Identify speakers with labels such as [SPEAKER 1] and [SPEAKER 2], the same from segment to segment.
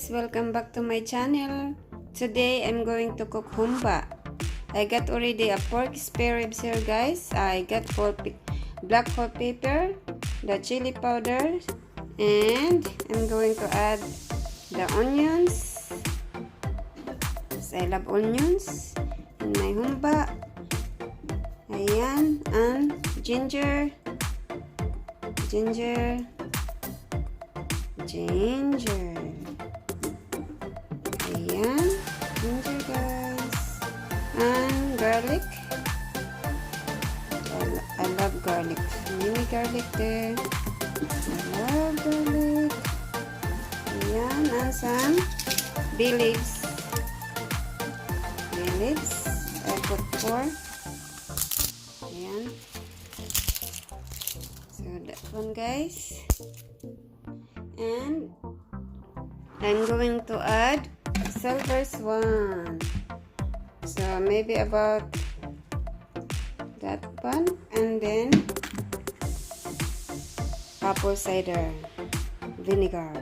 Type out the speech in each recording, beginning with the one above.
[SPEAKER 1] guys, welcome back to my channel. Today I'm going to cook humba. I got already a pork spare ribs here guys. I got black hot pepper, the chili powder, and I'm going to add the onions. I love onions in my humba. Ayan, and ginger. Ayan, ginger guys. And garlic. I love garlic. Mini garlic there. I love garlic. Ayan, and some bay leaves. I put 4. Ayan. So that one guys. And I'm going to add sulfurous one. So maybe about that one. And then apple cider vinegar.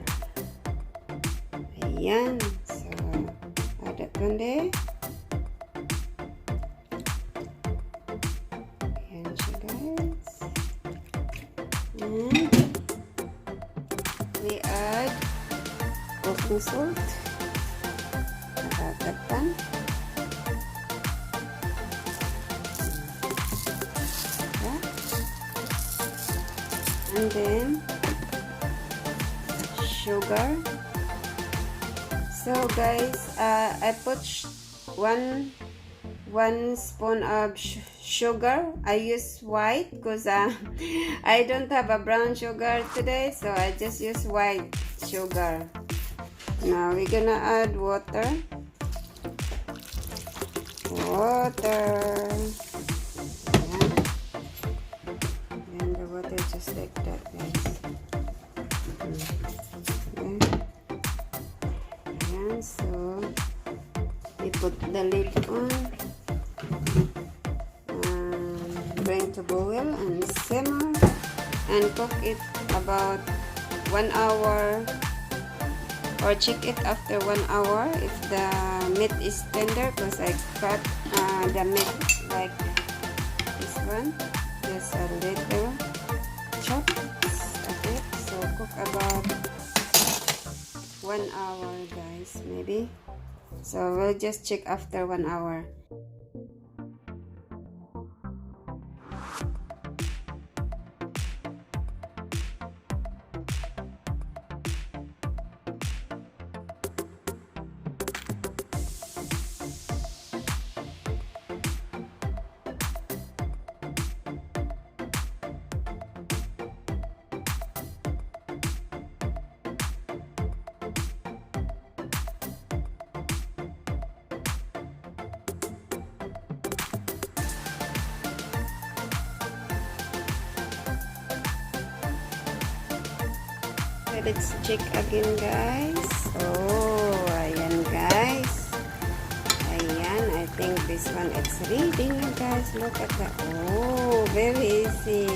[SPEAKER 1] Ayan. So add that one there. Ayan siya guys. And we add cooking salt. About that one. And then sugar. So guys, I put one spoon of sugar. I use white because I don't have a brown sugar today, so I just use white sugar. Now we're gonna add water. And the water just like that guys. Ayan, so we put the lid on. Bring to boil and simmer and cook it about 1 hour, or check it after 1 hour if the meat is tender, because I cut the meat like this one, just a little chop of it. So cook about 1 hour guys, maybe. So we'll just check after 1 hour. Let's check again guys. Oh, ayan guys. Ayan, I think this one it's ready na guys. Look at that. Oh, very easy.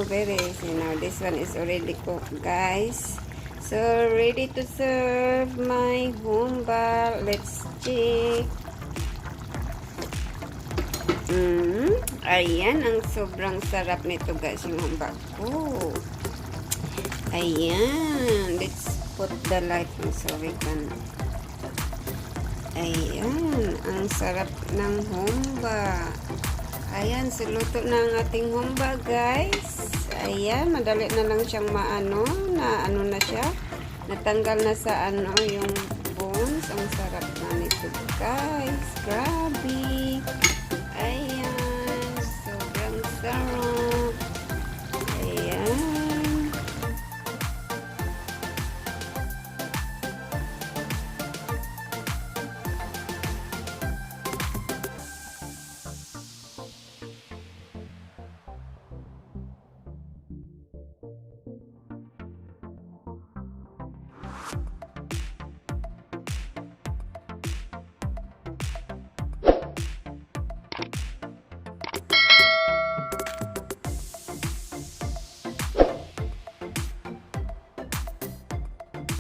[SPEAKER 1] Very easy. Now this one is already cooked guys. So ready to serve my humba. Let's check. Ayan, ang sobrang sarap nito guys yung humba ko. Ayan, let's put the light on so we can. Ayan, ang sarap ng humba. Ayan, suluto na ang ating humba guys. Ayan, madali na lang siyang maano, na siya. Natanggal na sa yung bones. Ang sarap na nito guys. Grabe.